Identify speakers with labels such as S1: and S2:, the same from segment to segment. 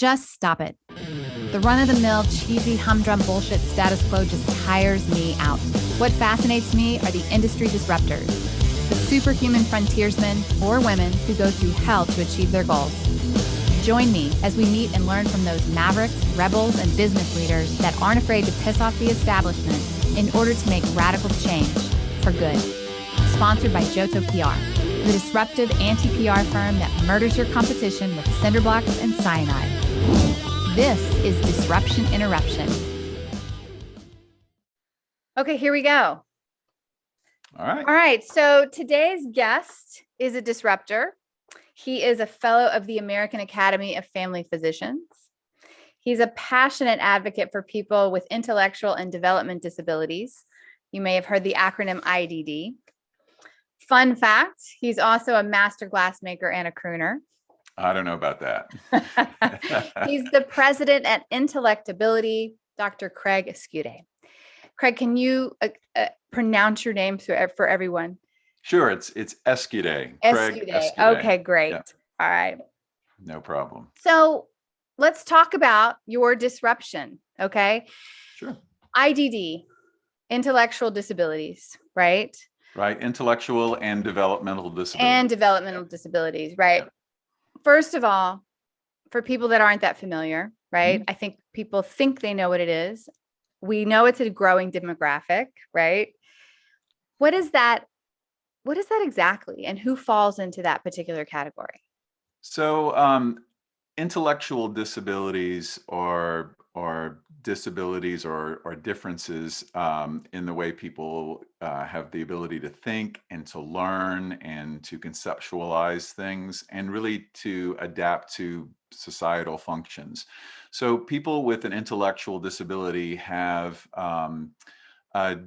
S1: Just stop it. The run-of-the-mill, cheesy, humdrum bullshit status quo just tires me out. What fascinates me are the industry disruptors, the superhuman frontiersmen or women who go through hell to achieve their goals. Join me as we meet and learn from those mavericks, rebels, and business leaders that aren't afraid to piss off the establishment in order to make radical change for good. Sponsored by Johto PR, the disruptive anti-PR firm that murders your competition with cinder blocks and cyanide. This is Disruption Interruption. Okay, here we go.
S2: All
S1: right. So today's guest is a disruptor. He is a fellow of the American Academy of Family Physicians. He's a passionate advocate for people with intellectual and development disabilities. You may have heard the acronym IDD. Fun fact, he's also a master glassmaker and a crooner.
S2: I don't know about that.
S1: He's the president at Intellectability, Dr. Craig Escudé. Craig, can you pronounce your name for everyone?
S2: Sure, it's Escudé.
S1: Escudé. Okay, great. Yeah. All right.
S2: No problem.
S1: So let's talk about your disruption, okay?
S2: Sure.
S1: IDD, intellectual disabilities, right?
S2: Right, intellectual and developmental disabilities.
S1: And developmental disabilities, right? Yeah. First of all, for people that aren't that familiar, right? Mm-hmm. I think people think they know what it is. We know it's a growing demographic, right? What is that exactly? And who falls into that particular category?
S2: So intellectual disabilities are disabilities or differences in the way people have the ability to think and to learn and to conceptualize things and really to adapt to societal functions. So people with an intellectual disability have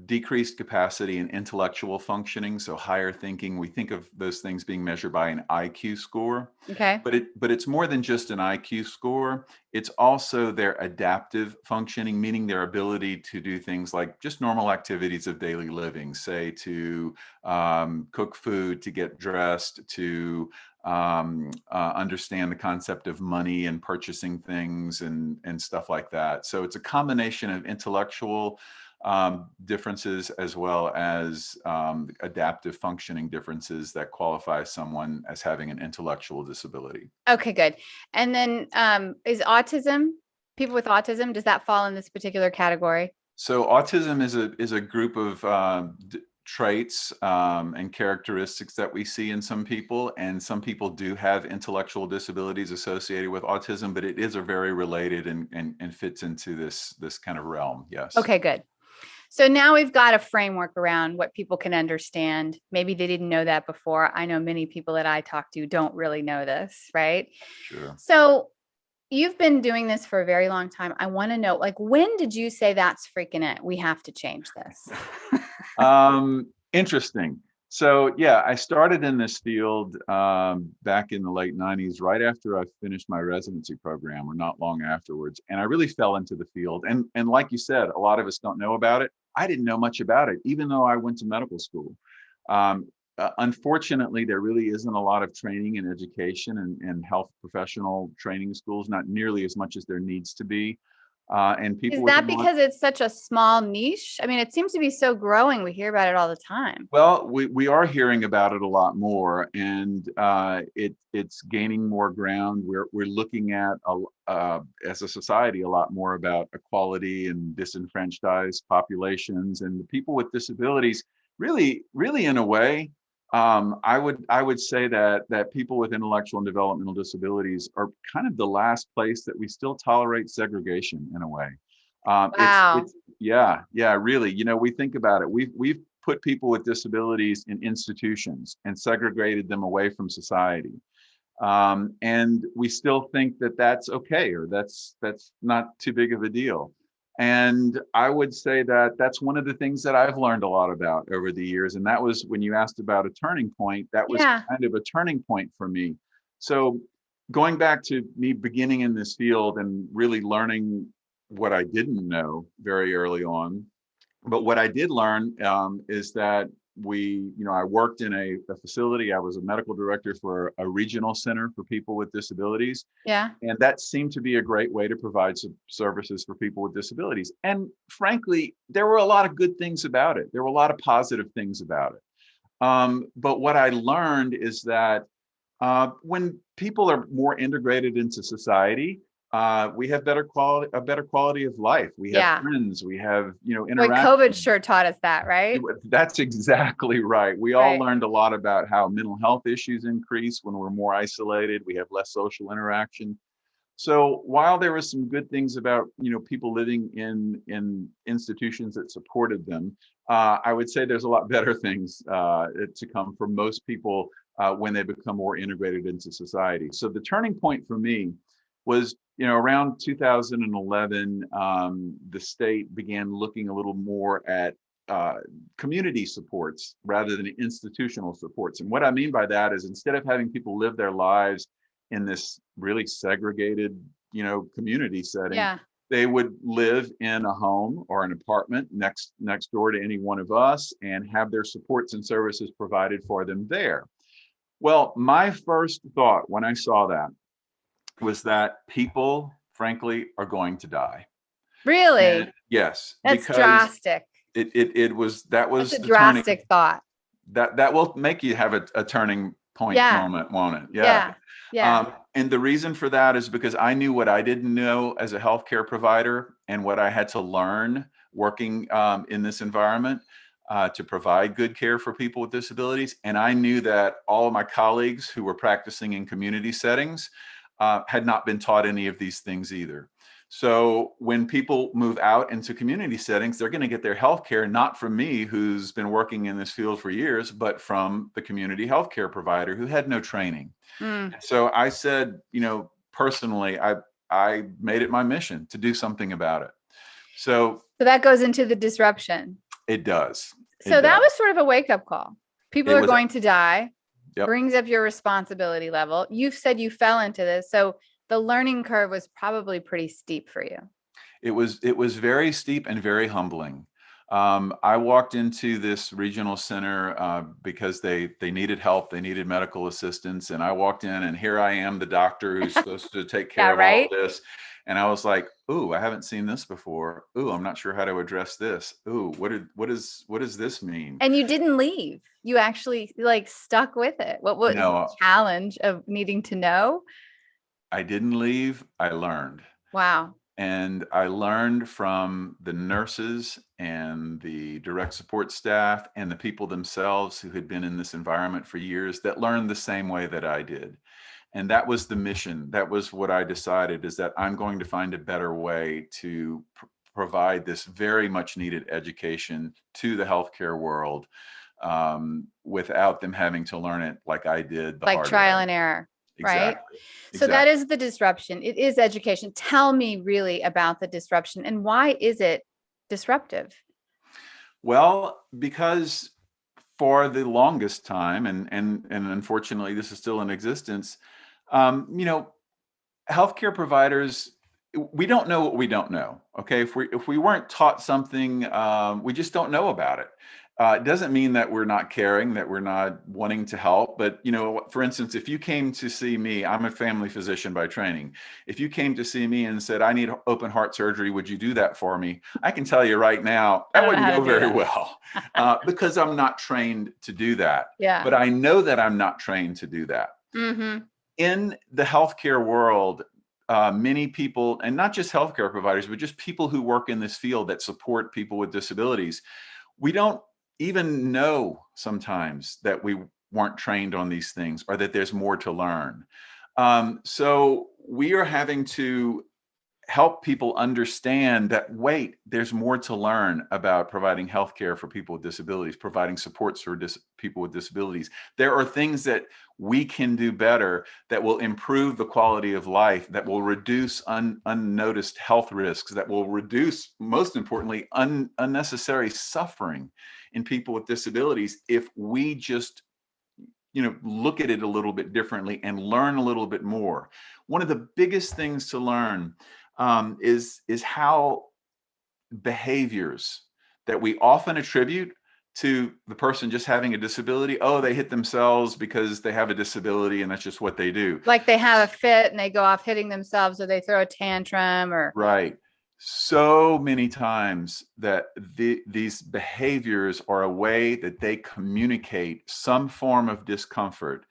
S2: decreased capacity in intellectual functioning, so higher thinking. We think of those things being measured by an IQ score.
S1: Okay.
S2: But it's more than just an IQ score. It's also their adaptive functioning, meaning their ability to do things like just normal activities of daily living, say to cook food, to get dressed, to understand the concept of money and purchasing things and stuff like that. So it's a combination of intellectual differences as well as adaptive functioning differences that qualify someone as having an intellectual disability.
S1: Okay, good. And then is autism, people with autism, does that fall in this particular category?
S2: So autism is a group of traits and characteristics that we see in some people, and some people do have intellectual disabilities associated with autism, but it is a very related and fits into this kind of realm. Yes.
S1: Okay, good. So now we've got a framework around what people can understand. Maybe they didn't know that before. I know many people that I talk to don't really know this, right?
S2: Sure.
S1: So you've been doing this for a very long time. I want to know, like, when did you say that's freaking it? We have to change this.
S2: Interesting. So yeah, I started in this field back in the late 90s, right after I finished my residency program, or not long afterwards. And I really fell into the field. And like you said, a lot of us don't know about it. I didn't know much about it, even though I went to medical school. Unfortunately, there really isn't a lot of training and education and health professional training schools, not nearly as much as there needs to be. And people,
S1: is that because it's such a small niche? I mean, it seems to be so growing. We hear about it all the time.
S2: Well, we are hearing about it a lot more, and it's gaining more ground. We're looking at as a society a lot more about equality and disenfranchised populations, and the people with disabilities. Really, in a way, I would say that people with intellectual and developmental disabilities are kind of the last place that we still tolerate segregation in a way.
S1: Wow.
S2: Really. You know, we think about it. We've put people with disabilities in institutions and segregated them away from society. And we still think that that's okay, or that's not too big of a deal. And I would say that that's one of the things that I've learned a lot about over the years. And that was when you asked about a turning point, that was kind of a turning point for me. So going back to me beginning in this field and really learning what I didn't know very early on, but what I did learn is that I worked in a facility. I was a medical director for a regional center for people with disabilities.
S1: Yeah.
S2: And that seemed to be a great way to provide some services for people with disabilities. And frankly, there were a lot of good things about it. There were a lot of positive things about it. But what I learned is that when people are more integrated into society, we have a better quality of life. We have
S1: Yeah.
S2: friends. We have,
S1: Boy, COVID
S2: interaction.
S1: sure taught us that, right?
S2: That's exactly right. We all
S1: Right.
S2: learned a lot about how mental health issues increase when we're more isolated. We have less social interaction. So while there were some good things about people living in institutions that supported them, I would say there's a lot better things to come for most people when they become more integrated into society. So the turning point for me was around 2011. The state began looking a little more at community supports rather than institutional supports. And what I mean by that is instead of having people live their lives in this really segregated, community setting,
S1: Yeah.
S2: they would live in a home or an apartment next door to any one of us and have their supports and services provided for them there. Well, my first thought when I saw that was that people, frankly, are going to die. And
S1: Really?
S2: yes,
S1: That's
S2: because
S1: drastic.
S2: it was that
S1: That's
S2: was
S1: a
S2: the turning
S1: drastic thought.
S2: that will make you have a turning point
S1: Yeah.
S2: moment, won't it? Yeah.
S1: Yeah. Yeah.
S2: And the reason for that is because I knew what I didn't know as a healthcare provider and what I had to learn working in this environment to provide good care for people with disabilities. And I knew that all of my colleagues who were practicing in community settings had not been taught any of these things either. So when people move out into community settings, they're going to get their healthcare not from me, who's been working in this field for years, but from the community healthcare provider who had no training.
S1: Mm.
S2: So I said, personally, I made it my mission to do something about it. So
S1: So that goes into the disruption.
S2: it does.
S1: So
S2: It
S1: that
S2: does.
S1: was sort of a wake-up call. People
S2: It
S1: are
S2: was.
S1: going to die.
S2: Yep.
S1: Brings up your responsibility level. You've said you fell into this. So the learning curve was probably pretty steep for you.
S2: It was very steep and very humbling. I walked into this regional center because they needed help, they needed medical assistance, and I walked in, and here I am, the doctor who's supposed to take care
S1: Yeah,
S2: of all
S1: right?
S2: of this, and I was like, "Ooh, I haven't seen this before. Ooh, I'm not sure how to address this. Ooh, what does this mean?"
S1: And you didn't leave. You actually like stuck with it. What was the
S2: No,
S1: challenge of needing to know?
S2: I didn't leave. I learned.
S1: Wow.
S2: And I learned from the nurses and the direct support staff and the people themselves who had been in this environment for years that learned the same way that I did. And that was the mission. That was what I decided, is that I'm going to find a better way to provide this very much needed education to the healthcare world without them having to learn it like I did the
S1: Like
S2: hard
S1: trial
S2: way.
S1: and error, right?
S2: Exactly.
S1: So that
S2: Exactly.
S1: is the disruption. It is education. Tell me really about the disruption and why is it disruptive?
S2: Well, because for the longest time, and unfortunately, this is still in existence. Um, you know, Healthcare providers, we don't know what we don't know. Okay, if we weren't taught something, we just don't know about it. It doesn't mean that we're not caring, that we're not wanting to help. But for instance, if you came to see me, I'm a family physician by training. If you came to see me and said, "I need open heart surgery, would you do that for me?" I can tell you right now
S1: I
S2: that
S1: don't know
S2: wouldn't
S1: how to
S2: go
S1: do
S2: very
S1: that.
S2: well because I'm not trained to do that.
S1: Yeah.
S2: But I know that I'm not trained to do that.
S1: Mm-hmm.
S2: In the healthcare world, many people, and not just healthcare providers, but just people who work in this field that support people with disabilities, we don't even know sometimes that we weren't trained on these things or that there's more to learn. So we are having to help people understand that, wait, there's more to learn about providing healthcare for people with disabilities, providing supports for people with disabilities. There are things that we can do better that will improve the quality of life, that will reduce unnoticed health risks, that will reduce, most importantly, unnecessary suffering in people with disabilities if we just look at it a little bit differently and learn a little bit more. One of the biggest things to learn is how behaviors that we often attribute to the person just having a disability. Oh, they hit themselves because they have a disability and that's just what they do.
S1: Like they have a fit and they go off hitting themselves, or they throw a tantrum, or
S2: Right. So many times that these behaviors are a way that they communicate some form of discomfort.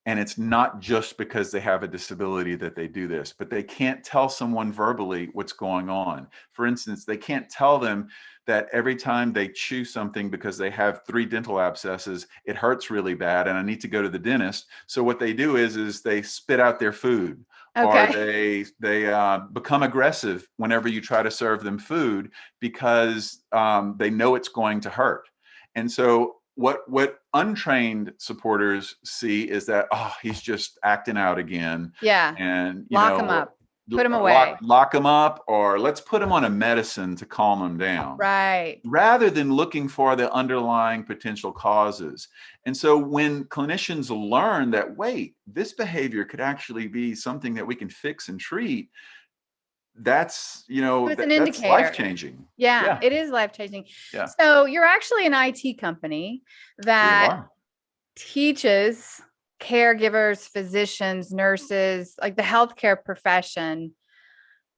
S2: And it's not just because they have a disability that they do this, but they can't tell someone verbally what's going on. For instance, they can't tell them that every time they chew something because they have 3 dental abscesses, it hurts really bad and I need to go to the dentist. So what they do is they spit out their food, or
S1: okay.
S2: they become aggressive whenever you try to serve them food because they know it's going to hurt. And so what untrained supporters see is that, oh, he's just acting out again,
S1: Yeah.
S2: and
S1: Lock them up. Put them away.
S2: lock him up, or let's put him on a medicine to calm him down,
S1: Right.
S2: rather than looking for the underlying potential causes. And so when clinicians learn that, wait, this behavior could actually be something that we can fix and treat, that's,
S1: So it's an
S2: that's
S1: indicator.
S2: life changing.
S1: Yeah,
S2: Yeah,
S1: it is life changing.
S2: yeah,
S1: So you're actually an IT company
S2: we
S1: that
S2: are.
S1: teaches caregivers, physicians, nurses, like the healthcare profession.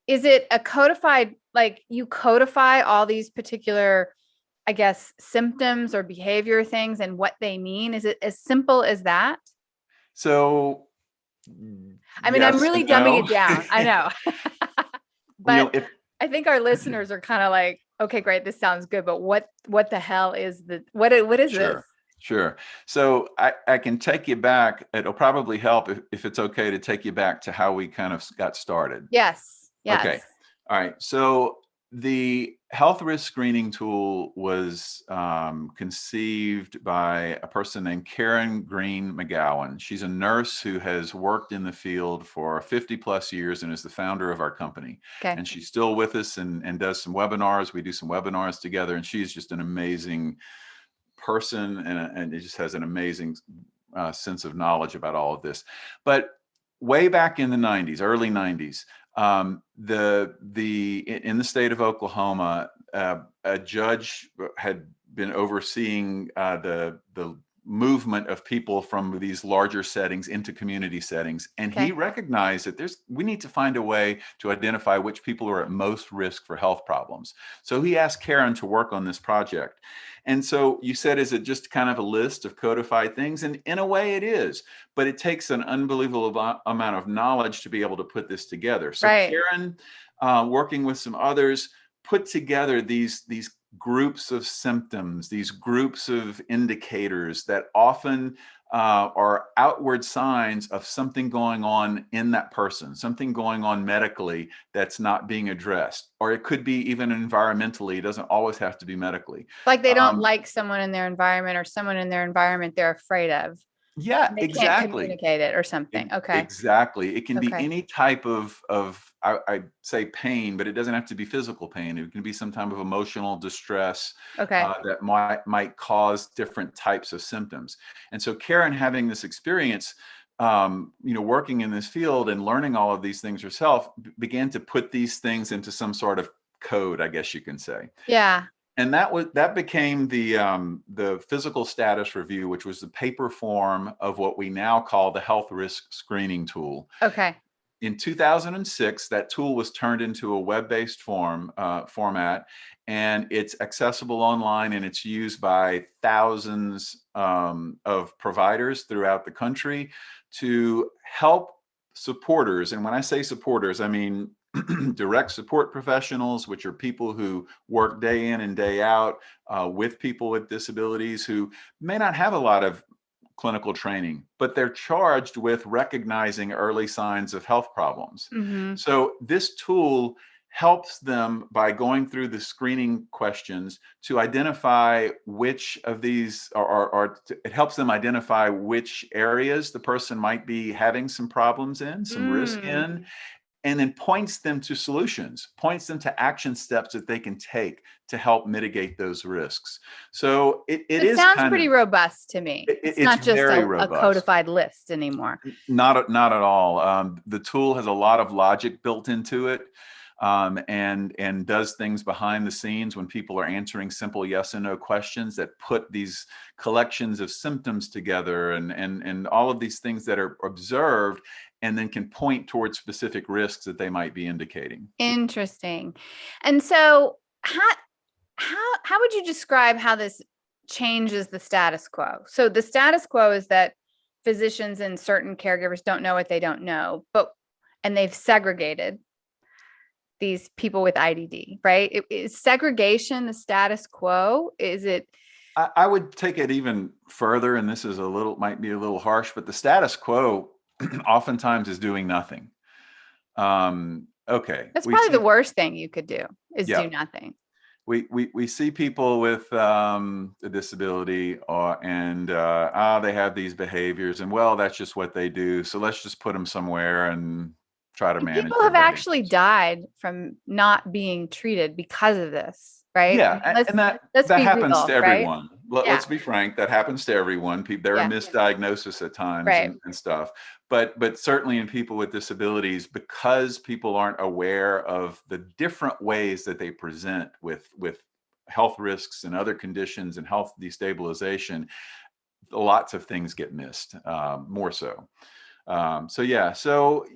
S1: Is it a codified, like you codify all these particular, I guess, symptoms or behavior things and what they mean? Is it as simple as that?
S2: So
S1: I mean, I'm
S2: yes
S1: really
S2: and
S1: dumbing
S2: no.
S1: it down. I know. But
S2: If
S1: I think our listeners are kind of like, okay, great, this sounds good, but what the hell is what is this?
S2: Sure, sure. So I can take you back. It'll probably help if it's okay to take you back to how we kind of got started.
S1: Yes.
S2: Okay.
S1: Yes.
S2: All right. So the health risk screening tool was conceived by a person named Karen Green McGowan. She's a nurse who has worked in the field for 50 plus years and is the founder of our company.
S1: Okay.
S2: And she's still with us and does some webinars. We do some webinars together, and she's just an amazing person, and it just has an amazing sense of knowledge about all of this. But way back in the 90s, early 90s, in the state of Oklahoma, a judge had been overseeing the movement of people from these larger settings into community settings, and he
S1: Okay.
S2: recognized that we need to find a way to identify which people are at most risk for health problems. So he asked Karen to work on this project. And so you said, is it just kind of a list of codified things? And in a way it is, but it takes an unbelievable amount of knowledge to be able to put this together. So
S1: Right.
S2: Karen, working with some others, put together these groups of symptoms, these groups of indicators that often are outward signs of something going on in that person, something going on medically that's not being addressed. Or it could be even environmentally. It doesn't always have to be medically.
S1: Like they don't like someone in their environment, or someone in their environment they're afraid of.
S2: Yeah,
S1: And they can't
S2: exactly.
S1: communicate it or something. Okay.
S2: Exactly. It can be
S1: Okay.
S2: any type of I say pain, but it doesn't have to be physical pain. It can be some type of emotional distress
S1: Okay.
S2: that might cause different types of symptoms. And so Karen, having this experience, working in this field and learning all of these things herself, began to put these things into some sort of code, I guess you can say.
S1: Yeah.
S2: And that became the physical status review, which was the paper form of what we now call the health risk screening tool.
S1: Okay.
S2: In 2006, that tool was turned into a web-based format, and it's accessible online, and it's used by thousands of providers throughout the country to help supporters. And when I say supporters, I mean direct support professionals, which are people who work day in and day out with people with disabilities who may not have a lot of clinical training, but they're charged with recognizing early signs of health problems.
S1: Mm-hmm.
S2: So this tool helps them by going through the screening questions to identify which of these it helps them identify which areas the person might be having some problems in, some risk in, and then points them to solutions, points them to action steps that they can take to help mitigate those risks. So it
S1: It
S2: is
S1: sounds
S2: kind
S1: pretty
S2: of,
S1: robust to me. It's
S2: it's
S1: not just
S2: very
S1: a
S2: robust.
S1: codified list anymore.
S2: Not at all. The tool has a lot of logic built into it. and does things behind the scenes when people are answering simple yes and no questions that put these collections of symptoms together and all of these things that are observed and then can point towards specific risks that they might be indicating.
S1: Interesting. And so how would you describe how this changes the status quo? So the status quo is that physicians and certain caregivers don't know what they don't know, and they've segregated these people with IDD, right? Is segregation the status quo? Is it?
S2: I would take it even further, and this is might be a little harsh, but the status quo oftentimes is doing nothing. Okay.
S1: That's probably the worst thing you could do is do nothing.
S2: We see people with a disability and they have these behaviors and well, that's just what they do. So let's just put them somewhere and try to manage.
S1: People have actually died from not being treated because of this, right?
S2: Yeah, and that happens
S1: real,
S2: to everyone.
S1: Right?
S2: Let's be frank, that happens to everyone. There are misdiagnosis at times and stuff. But certainly in people with disabilities, because people aren't aware of the different ways that they present with health risks and other conditions and health destabilization, lots of things get missed, more so. So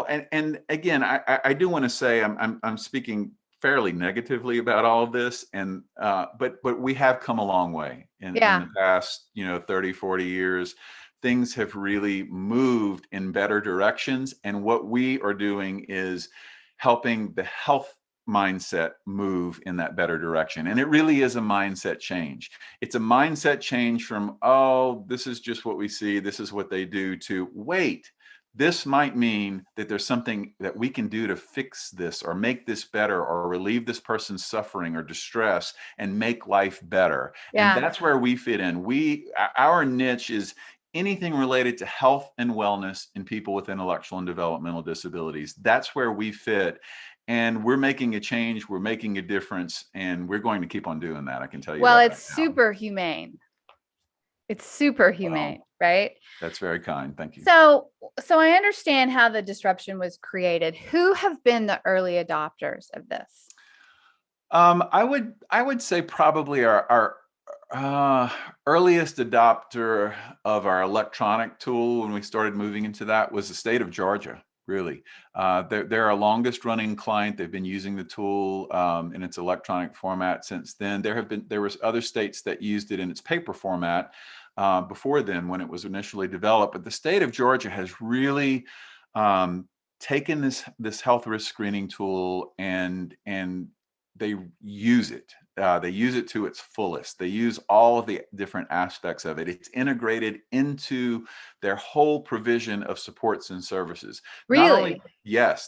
S2: and again, I do want to say I'm speaking fairly negatively about all of this, and but we have come a long way in the past 30, 40 years. Things have really moved in better directions, and what we are doing is helping the health mindset move in that better direction. And it really is a mindset change. It's a mindset change from, oh, this is just what we see, this is what they do, to wait, this might mean that there's something that we can do to fix this or make this better or relieve this person's suffering or distress and make life better. And that's where we fit in. Our niche is anything related to health and wellness in people with intellectual and developmental disabilities. That's where we fit. And we're making a change, we're making a difference, and we're going to keep on doing that. I can tell you.
S1: Well, it's super humane. It's super humane, right?
S2: That's very kind. Thank you.
S1: So I understand how the disruption was created. Who have been the early adopters of this?
S2: I would say probably our earliest adopter of our electronic tool when we started moving into that was the state of Georgia. Really, they're our longest running client. They've been using the tool in its electronic format since then. There was other states that used it in its paper format before then when it was initially developed. But the state of Georgia has really taken this health risk screening tool and they use it. They use it to its fullest. They use all of the different aspects of it. It's integrated into their whole provision of supports and services.
S1: Really?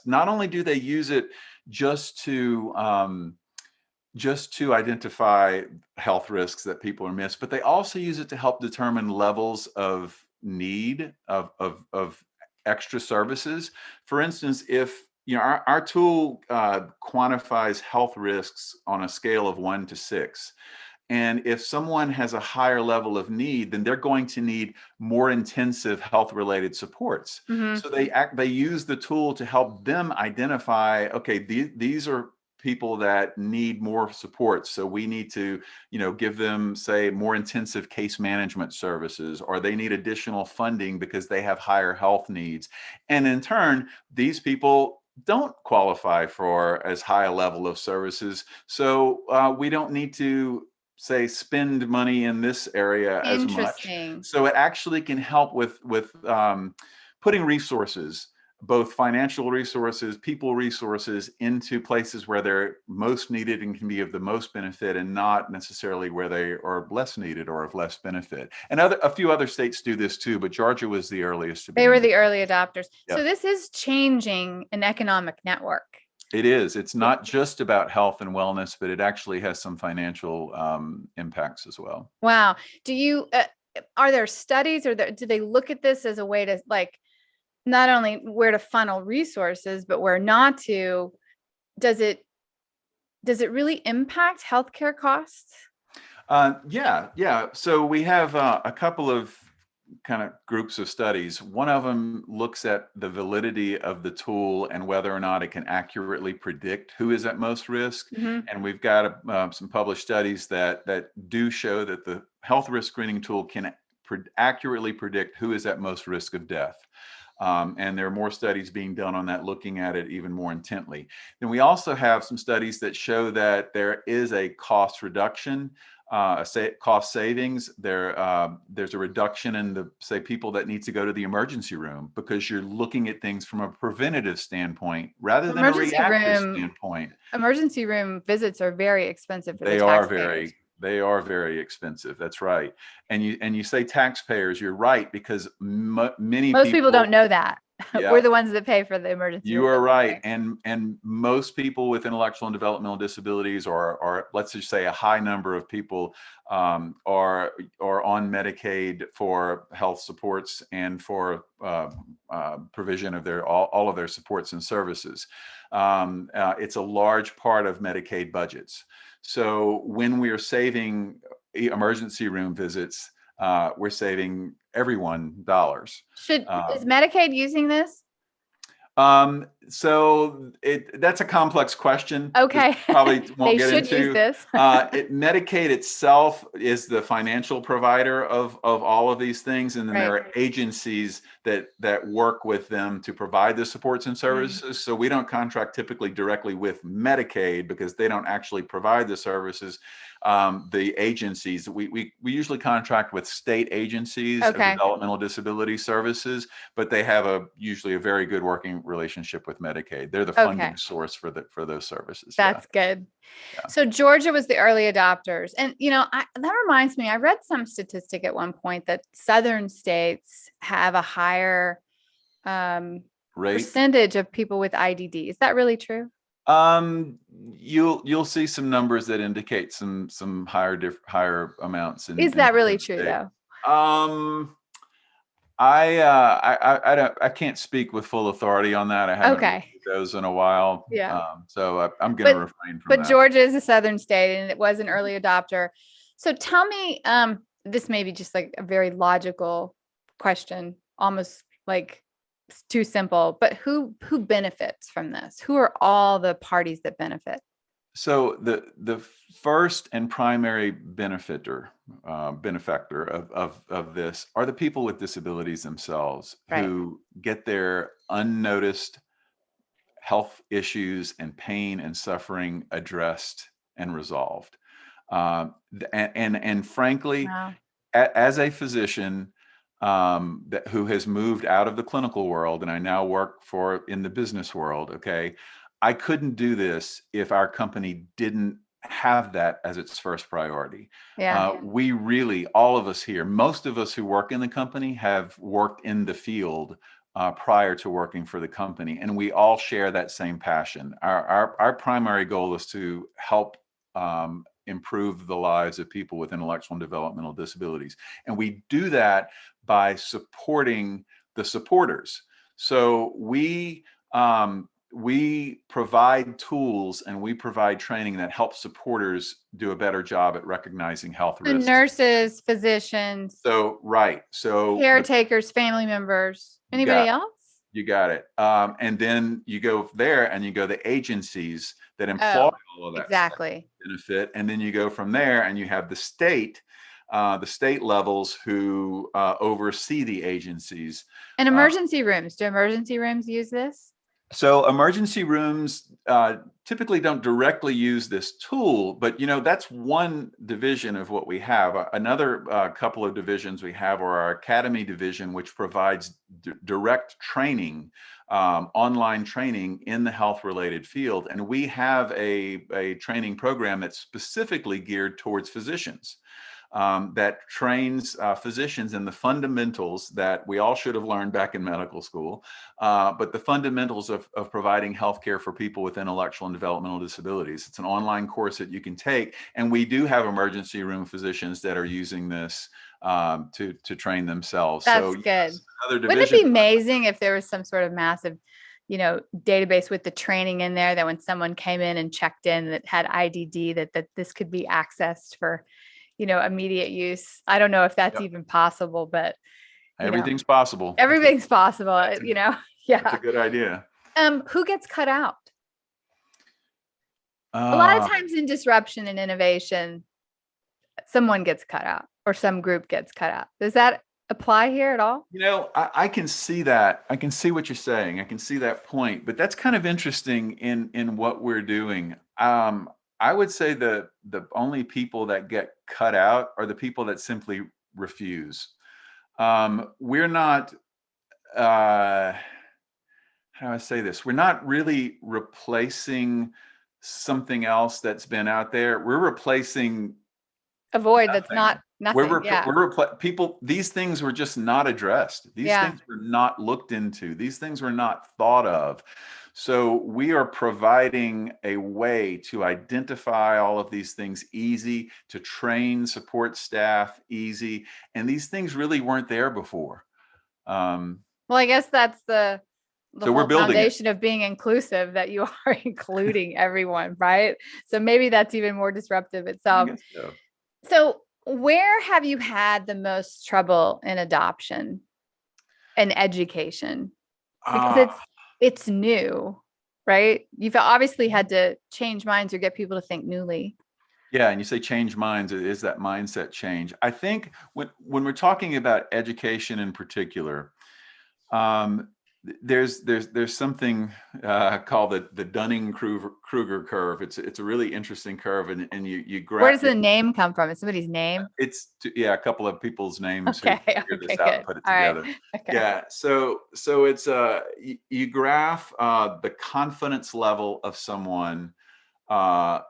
S2: Not only do they use it just to identify health risks that people are missed, but they also use it to help determine levels of need of extra services. For instance, if our tool quantifies health risks on a scale of 1 to 6. And if someone has a higher level of need, then they're going to need more intensive health-related supports. Mm-hmm. So they use the tool to help them identify, okay, these are people that need more support. So we need to, give them, say, more intensive case management services, or they need additional funding because they have higher health needs. And in turn, these people don't qualify for as high a level of services. So we don't need to, say, spend money in this area as much. So it actually can help with putting resources, both financial resources, people resources, into places where they're most needed and can be of the most benefit, and not necessarily where they are less needed or of less benefit. And a few other states do this too, but Georgia was the earliest to be.
S1: They were the early adopters. Yep. So this is changing an economic network.
S2: It is. It's not just about health and wellness, but it actually has some financial impacts as well.
S1: Wow. Do you, are there studies, or do they look at this as a way to, like, not only where to funnel resources, but where not to? Does it really impact healthcare costs?
S2: Yeah. So we have a couple of kind of groups of studies. One of them looks at the validity of the tool and whether or not it can accurately predict who is at most risk.
S1: Mhm.
S2: And we've got some published studies that do show that the health risk screening tool can accurately predict who is at most risk of death. And there are more studies being done on that, looking at it even more intently. Then we also have some studies that show that there is a cost reduction, cost savings. There's a reduction in the, say, people that need to go to the emergency room, because you're looking at things from a preventative standpoint rather than a reactive standpoint.
S1: Emergency room visits are very expensive for the
S2: They are
S1: taxpayers.
S2: very expensive. That's right. And you say taxpayers, you're right, because many
S1: Most people don't know that.
S2: Yeah.
S1: We're the ones that pay for the emergency room.
S2: You are right. And most people with intellectual and developmental disabilities, or let's just say a high number of people, are on Medicaid for health supports and for provision of all of their supports and services. It's a large part of Medicaid budgets. So when we are saving emergency room visits, we're saving everyone dollars.
S1: Is Medicaid using this?
S2: So that's a complex question.
S1: Okay.
S2: Probably won't get
S1: should
S2: into.
S1: Use this.
S2: Medicaid itself is the financial provider of all of these things, and then there are agencies that work with them to provide the supports and services. So we don't contract typically directly with Medicaid because they don't actually provide the services. The agencies, we usually contract with state agencies of developmental disability services, but they have usually a very good working relationship with Medicaid. They're the funding source for those services.
S1: That's good. Yeah. So Georgia was the early adopters. And, that reminds me, I read some statistic at one point that Southern states have a higher percentage of people with IDD. Is that really true?
S2: You'll see some numbers that indicate some higher amounts.
S1: Is that really true though?
S2: I can't speak with full authority on that. I haven't reviewed those in a while.
S1: Yeah.
S2: So I'm going to refrain from that.
S1: But Georgia is a Southern state and it was an early adopter. So tell me, this may be just like a very logical question, almost like too simple, but who benefits from this? Who are all the parties that benefit?
S2: So the first and primary benefactor of this are the people with disabilities themselves, who get their unnoticed health issues and pain and suffering addressed and resolved. And frankly, as a physician who has moved out of the clinical world, and I now work in the business world, I couldn't do this if our company didn't have that as its first priority. We really, all of us here, most of us who work in the company have worked in the field prior to working for the company, and we all share that same passion. Our primary goal is to help improve the lives of people with intellectual and developmental disabilities. And we do that by supporting the supporters. So we provide tools and we provide training that helps supporters do a better job at recognizing health risks.
S1: Nurses, physicians.
S2: So
S1: caretakers, family members, anybody else?
S2: You got it. And then you go there and you go the agencies that employ all of that benefit. And then you go from there and you have the state levels who oversee the agencies.
S1: And emergency rooms. Do emergency rooms use this?
S2: So emergency rooms typically don't directly use this tool, but that's one division of what we have. Another couple of divisions we have are our academy division, which provides direct training, online training in the health-related field, and we have a training program that's specifically geared towards physicians. That trains physicians in the fundamentals that we all should have learned back in medical school, but the fundamentals of providing healthcare for people with intellectual and developmental disabilities. It's an online course that you can take, and we do have emergency room physicians that are using this to train themselves.
S1: That's good. Yes, wouldn't it be amazing if there was some sort of massive database with the training in there, that when someone came in and checked in that had IDD, that this could be accessed for immediate use? I don't know if that's even possible, but
S2: Everything's possible.
S1: Everything's possible,
S2: That's a good idea.
S1: Who gets cut out? A lot of
S2: Uh,
S1: times in disruption and innovation, someone gets cut out or some group gets cut out. Does that apply here at all?
S2: I can see that. I can see what you're saying. I can see that point, but that's kind of interesting in what we're doing. I would say the only people that get cut out are the people that simply refuse. We're not, how do I say this? We're not really replacing something else that's been out there. We're replacing
S1: A void that's
S2: nothing.
S1: nothing. Yeah.
S2: People, these things were just not addressed. These
S1: Yeah.
S2: things were not looked into. These things were not thought of. So we are providing a way to identify all of these things easy, to train support staff easy. And these things really weren't there before.
S1: Well, I guess that's the
S2: So we're
S1: whole
S2: building it.
S1: foundation of being inclusive, that you are including everyone, right? So maybe that's even more disruptive
S2: I
S1: itself.
S2: guess so.
S1: So where have you had the most trouble in adoption and education? Because it's new, right? You've obviously had to change minds or get people to think newly.
S2: Yeah, and you say change minds, it is that mindset change. I think when we're talking about education in particular, there's something called the Dunning-Kruger curve. It's a really interesting curve, and you
S1: Where does the name come from? Is somebody's name?
S2: a couple of people's names who
S1: Okay.
S2: figured this out
S1: Good.
S2: and put it
S1: All right.
S2: together.
S1: Okay.
S2: Yeah, so it's you graph the confidence level of someone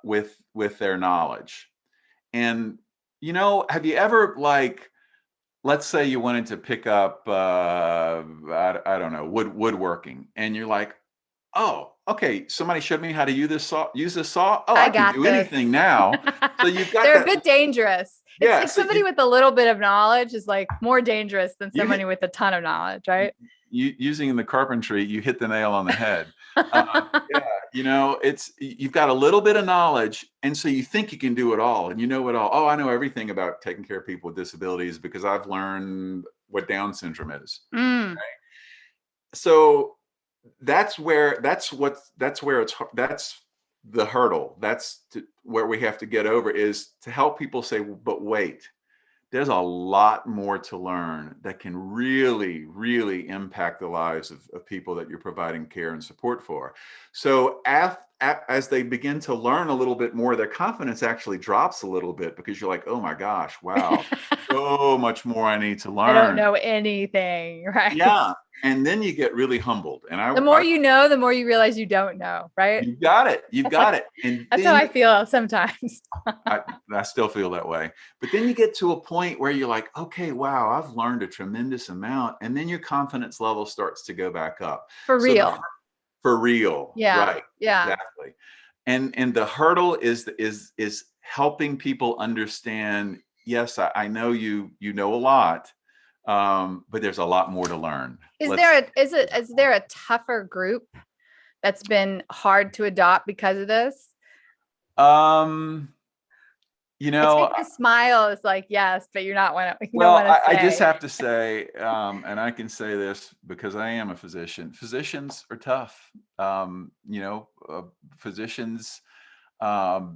S2: with their knowledge. And have you ever, like, let's say you wanted to pick up I don't know, woodworking, and you're like, oh, okay, somebody showed me how to use this saw. Oh,
S1: I
S2: I can
S1: got
S2: do
S1: this.
S2: anything now. So you've got
S1: They're
S2: that.
S1: a bit dangerous. It's
S2: Yeah,
S1: like
S2: so
S1: somebody with a little bit of knowledge is like more dangerous than
S2: you
S1: somebody with a ton of knowledge, right?
S2: using the carpentry, you hit the nail on the head. Yeah, you've got a little bit of knowledge, and so you think you can do it all, and you know it all. Oh, I know everything about taking care of people with disabilities because I've learned what Down syndrome is.
S1: Mm.
S2: So that's the hurdle. Where we have to get over, is to help people say, but wait, there's a lot more to learn that can really, really impact the lives of people that you're providing care and support for. So as they begin to learn a little bit more, their confidence actually drops a little bit, because you're like, oh my gosh, wow, so much more I need to learn.
S1: I don't know anything, right?
S2: Yeah. And then you get really humbled. And
S1: The more you know, the more you realize you don't know, right?
S2: you've got it. You've got it. And
S1: That's
S2: then
S1: how I feel sometimes.
S2: I still feel that way. But then you get to a point where you're like, okay, wow, I've learned a tremendous amount. And then your confidence level starts to go back up.
S1: For real.
S2: For real.
S1: Yeah.
S2: Right.
S1: Yeah.
S2: Exactly. And the hurdle is helping people understand, yes, I know you know a lot, but there's a lot more to learn.
S1: Is there a tougher group that's been hard to adopt because of this? I take the smile is like, yes, but you're not want to.
S2: Well, I just have to say, and I can say this because I am a physician. Physicians are tough. Physicians have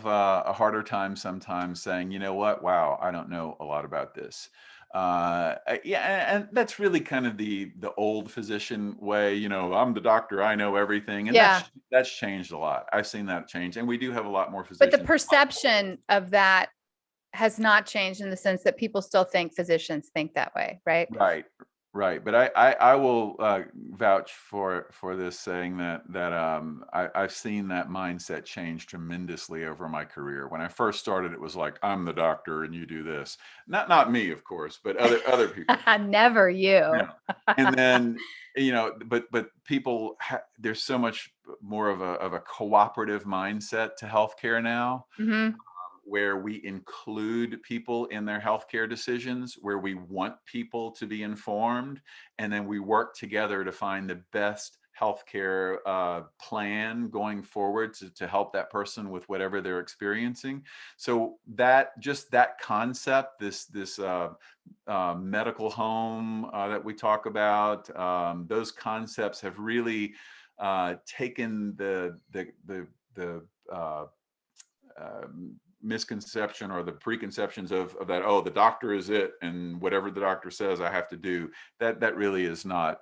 S2: a harder time sometimes saying, you know what, wow, I don't know a lot about this. Yeah, and that's really kind of the old physician way. I'm the doctor, I know everything, and that's changed a lot. I've seen that change, and we do have a lot more physicians.
S1: But the perception of that has not changed, in the sense that people still think physicians think that way, right?
S2: Right. But I will vouch for this, saying that I've seen that mindset change tremendously over my career. When I first started, it was like, I'm the doctor and you do this. Not me, of course, but other people.
S1: Never you.
S2: Yeah. And then but people there's so much more of a cooperative mindset to healthcare now.
S1: Mm-hmm.
S2: Where we include people in their healthcare decisions, where we want people to be informed, and then we work together to find the best healthcare plan going forward to help that person with whatever they're experiencing. So that concept, this medical home that we talk about, those concepts have really taken the misconception or the preconceptions of that, oh, the doctor is it, and whatever the doctor says I have to do. That really is not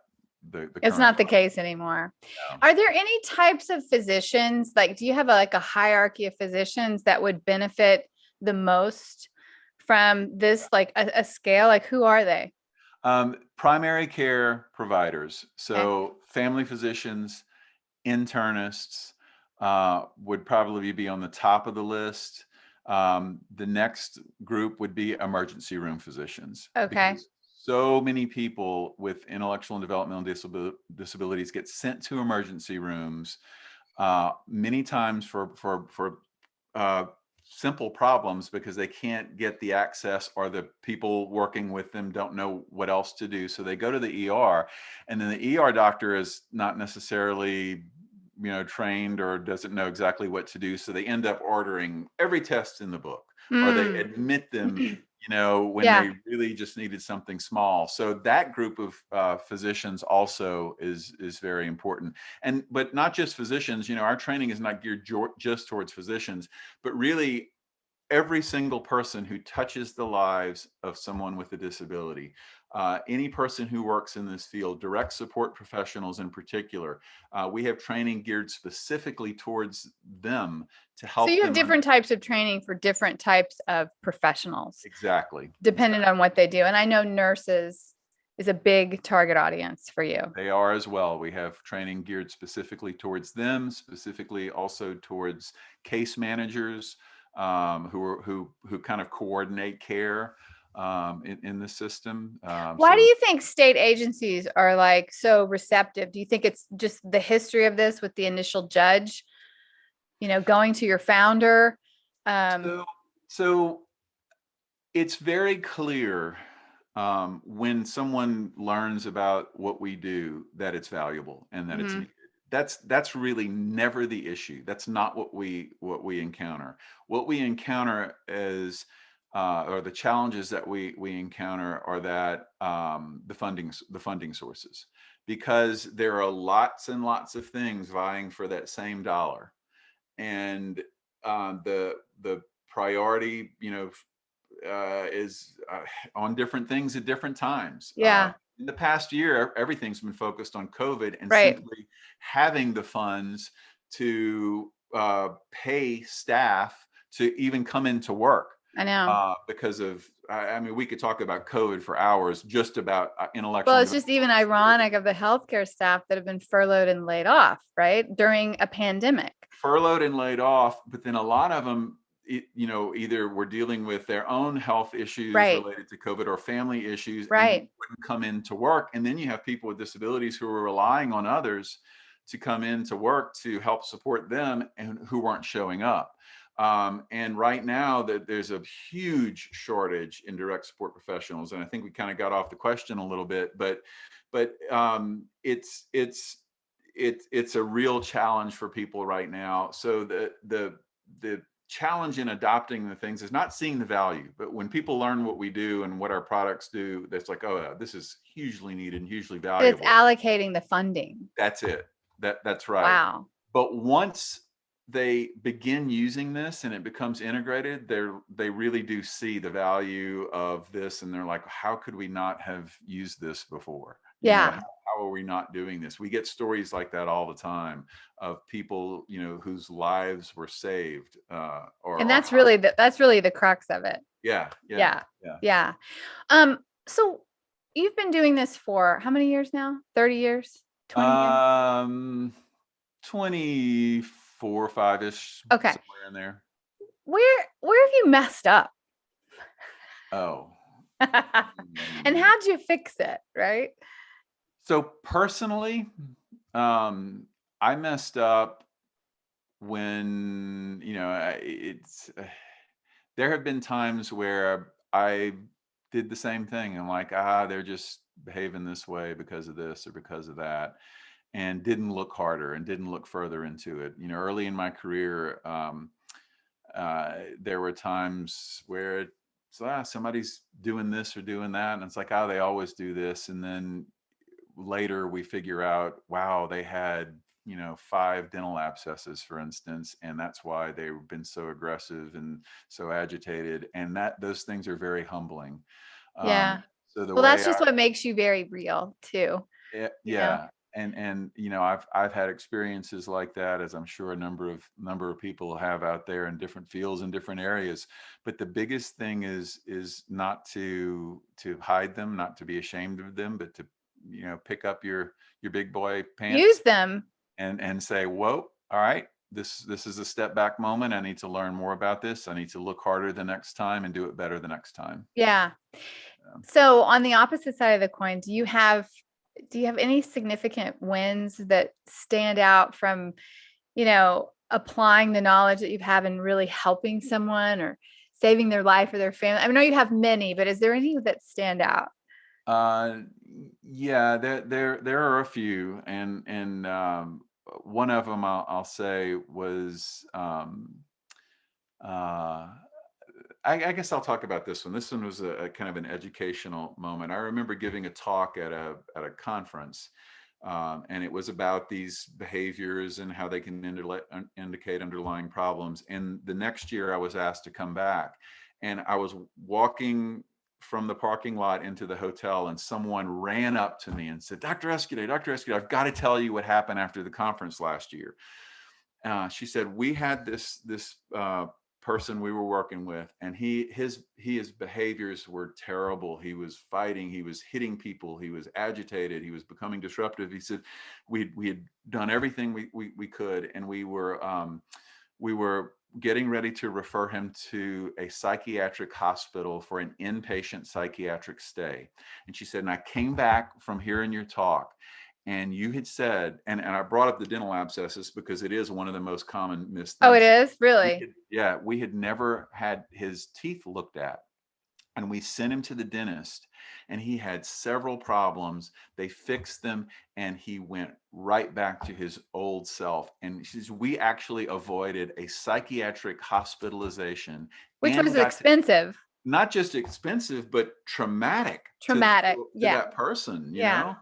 S2: the
S1: It's
S2: current
S1: not the case anymore.
S2: now.
S1: Are there any types of physicians, like, do you have like a hierarchy of physicians that would benefit the most from this, like a scale? Like, who are they?
S2: Primary care providers,
S1: Okay.
S2: so family physicians, internists would probably be on the top of the list. The next group would be emergency room physicians,
S1: Okay.
S2: because so many people with intellectual and developmental disabilities get sent to emergency rooms many times for uh, simple problems because they can't get the access, or the people working with them don't know what else to do. So they go to the ER, and then the ER doctor is not necessarily trained or doesn't know exactly what to do. So they end up ordering every test in the book, or they
S1: Mm.
S2: admit them when
S1: Yeah.
S2: they really just needed something small. So that group of physicians also is very important. But not just physicians. Our training is not geared just towards physicians, but really every single person who touches the lives of someone with a disability, any person who works in this field, direct support professionals in particular. We have training geared specifically towards them to
S1: So
S2: help
S1: you have
S2: them.
S1: different types of training for different types of professionals,
S2: Exactly.
S1: depending on what they do. And I know nurses is a big target audience for you.
S2: They are as well. We have training geared specifically towards them, specifically also towards case managers, who kind of coordinate care in the system.
S1: Why do you think state agencies are like so receptive? Do you think it's just the history of this with the initial judge, going to your founder?
S2: So, so it's very clear when someone learns about what we do that it's valuable and that it's
S1: Mhm.
S2: needed. That's really never the issue. That's not what we encounter. What we encounter is or the challenges that we encounter are that the funding sources, because there are lots and lots of things vying for that same dollar, and the priority is on different things at different times.
S1: Yeah,
S2: In the past year, everything's been focused on COVID, and
S1: right.
S2: simply having the funds to pay staff to even come into work.
S1: I know.
S2: Because of, I mean, we could talk about COVID for hours, just about intellectual
S1: Well,
S2: and
S1: it's just even ironic of the healthcare staff that have been furloughed and laid off, right? During a pandemic.
S2: furloughed and laid off, but then a lot of them, either were dealing with their own health issues
S1: Right.
S2: related to COVID or family issues and
S1: Right.
S2: wouldn't come into work. And then you have people with disabilities who are relying on others to come into work to help support them and who weren't showing up. And right now that there's a huge shortage in direct support professionals. And I think we kind of got off the question a little bit, but it's a real challenge for people right now. So the challenge in adopting the things is not seeing the value, but when people learn what we do and what our products do, that's like, oh, yeah, this is hugely needed and hugely
S1: It's
S2: valuable.
S1: allocating the funding.
S2: That's it. That's right.
S1: Wow.
S2: But once they begin using this and it becomes integrated, they really do see the value of this, and they're like, how could we not have used this before?
S1: Yeah.
S2: How are we not doing this? We get stories like that all the time of people, whose lives were saved,
S1: And
S2: or
S1: that's really the crux of it.
S2: yeah, yeah,
S1: Yeah.
S2: yeah.
S1: Yeah. So you've been doing this for how many years now? 30 years? 20 years?
S2: Um, 24, 5-ish,
S1: Okay.
S2: somewhere in there.
S1: Where have you messed up?
S2: Oh.
S1: And
S2: Mm.
S1: how'd you fix it, right?
S2: So personally, I messed up when, there have been times where I did the same thing. I'm like, they're just behaving this way because of this or because of that. and didn't look harder and didn't look further into it. You know, early in my career, there were times where somebody's doing this or doing that, and it's like, oh, they always do this. And then later we figure out, wow, they had, you know, 5 dental abscesses, for instance, and that's why they've been so aggressive and so agitated. And that those things are very humbling.
S1: Yeah.
S2: So the
S1: Well, that's
S2: way
S1: just what makes you very real too, you know?
S2: yeah, and you know, I've had experiences like that, as I'm sure a number of people have out there in different fields and different areas. But the biggest thing is not to hide them, not to be ashamed of them, but to, you know, pick up your big boy
S1: Use
S2: pants
S1: them.
S2: and say, whoa, all right, this is a step back moment. I need to learn more about this. I need to look harder the next time and do it better the next time.
S1: Yeah. So on the opposite side of the coin, do you have any significant wins that stand out from, you know, applying the knowledge that you have and really helping someone or saving their life or their family? I know you have many, but is there any that stand out?
S2: Uh, yeah, there are a few, and one of them I'll say was uh, I guess I'll talk about this one. This one was a kind of an educational moment. I remember giving a talk at a conference, and it was about these behaviors and how they can indicate underlying problems. And the next year, I was asked to come back, and I was walking from the parking lot into the hotel, and someone ran up to me and said, Dr. Escudé, I've got to tell you what happened after the conference last year." She said, we had this person we were working with, and his behaviors were terrible. He was fighting, he was hitting people, he was agitated, he was becoming disruptive. He said we had done everything we could, and we were getting ready to refer him to a psychiatric hospital for an inpatient psychiatric stay. And she said, and I came back from hearing your talk, and you had said, and I brought up the dental abscesses because it is one of the most common missed
S1: Oh, it
S2: things.
S1: is really.
S2: Yeah, we had never had his teeth looked at, and we sent him to the dentist, and he had several problems. They fixed them, and he went right back to his old self. And she says, we actually avoided a psychiatric hospitalization
S1: Which
S2: and
S1: was
S2: got to,
S1: expensive.
S2: not just expensive, but traumatic
S1: Traumatic.
S2: to
S1: Yeah.
S2: that person, you
S1: Yeah.
S2: know?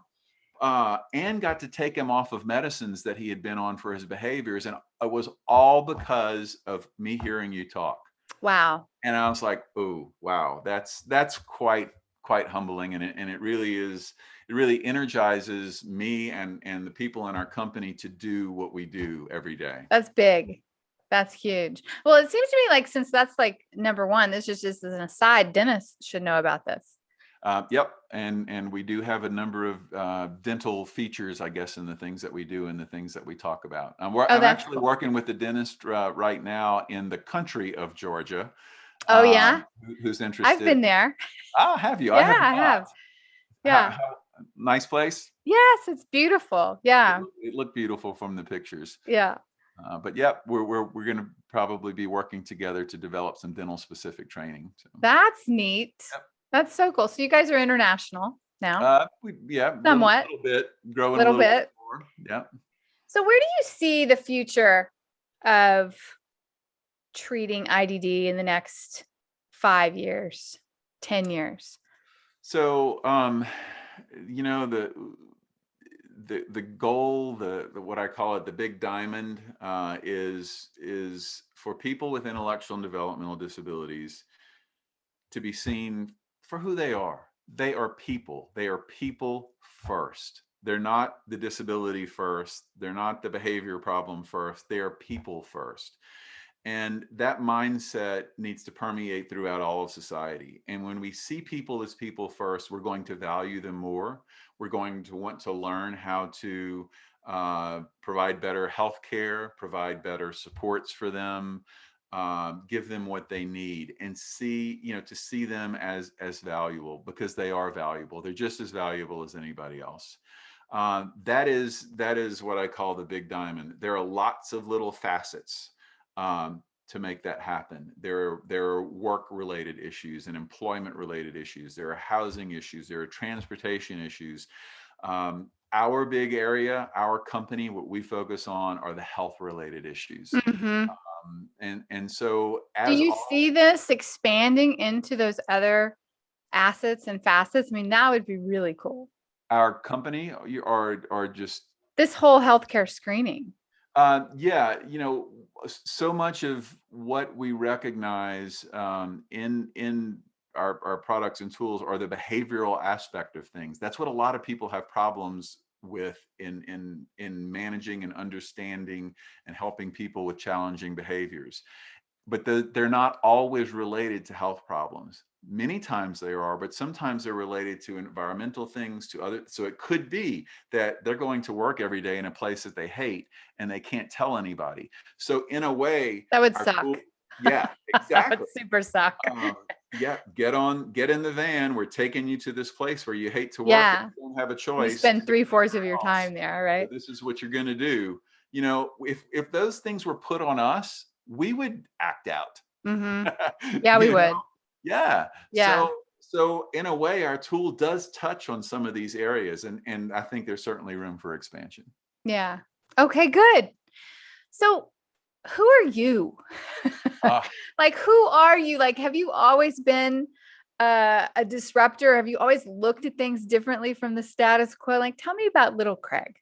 S2: And got to take him off of medicines that he had been on for his behaviors. And it was all because of me hearing you talk.
S1: Wow.
S2: And I was like, oh, wow, that's quite humbling. And it really is, it really energizes me and the people in our company to do what we do every day.
S1: That's big. That's huge. Well, it seems to me like since that's like number one, this is just as an aside, dentists should know about this.
S2: Yep, and we do have a number of dental features, I guess, in the things that we do and the things that we talk about.
S1: Oh,
S2: I'm
S1: that's
S2: actually
S1: cool.
S2: working with a dentist right now in the country of Georgia,
S1: Oh, yeah.
S2: who's
S1: I've
S2: interested.
S1: been there.
S2: Ah, have you? I
S1: Yeah,
S2: have
S1: I
S2: not.
S1: have. Yeah.
S2: Nice place.
S1: Yes, it's beautiful. Yeah.
S2: It looked beautiful from the pictures.
S1: Yeah.
S2: But yeah, we're going to probably be working together to develop some dental specific training. So.
S1: That's neat.
S2: Yep.
S1: That's so cool. So you guys are international now,
S2: Yeah,
S1: somewhat,
S2: little bit, growing a
S1: little
S2: little bit
S1: bit.
S2: more. Yeah.
S1: So where do you see the future of treating IDD in the next 5 years, 10 years?
S2: So, you know, the goal, the what I call it, the big diamond, is for people with intellectual and developmental disabilities to be seen for who they are. They are people. They are people first. They're not the disability first. They're not the behavior problem first. They are people first. And that mindset needs to permeate throughout all of society. And when we see people as people first, we're going to value them more. We're going to want to learn how to provide better health care, provide better supports for them, give them what they need, and see, you know, to see them as valuable, because they are valuable. They're just as valuable as anybody else. That is what I call the big diamond. There are lots of little facets to make that happen. There are work-related issues and employment-related issues. There are housing issues. There are transportation issues. our big area, our company, what we focus on are the health related issues.
S1: Mm-hmm.
S2: And so
S1: Do
S2: as
S1: you
S2: all
S1: see this expanding into those other assets and facets? I mean, that would be really cool.
S2: our company are just
S1: This whole healthcare screening.
S2: yeah, so much of what we recognize in our products and tools are the behavioral aspect of things. That's what a lot of people have problems with in managing and understanding and helping people with challenging behaviors. But they're not always related to health problems. Many times they are, but sometimes they're related to environmental things, to other. So it could be that they're going to work every day in a place that they hate and they can't tell anybody. So in a way,
S1: That would
S2: our
S1: suck.
S2: tool, yeah,
S1: That would
S2: exactly.
S1: super suck.
S2: Yeah, get in the van. We're taking you to this place where you hate to work, but
S1: Yeah.
S2: you don't have a
S1: You
S2: choice.
S1: spend 3/4 of
S2: Your
S1: your
S2: boss.
S1: time there,
S2: So
S1: right?
S2: this is what you're going to do. If those things were put on us, we would act out.
S1: Mm-hmm. Yeah, we
S2: you know
S1: would.
S2: yeah,
S1: Yeah.
S2: so in a way our tool does touch on some of these areas, and I think there's certainly room for expansion.
S1: Yeah. Okay, good. So who are you?
S2: uh,
S1: Like, who are you? Like, have you always been a disruptor? Have you always looked at things differently from the status quo? Like, tell me about little Craig.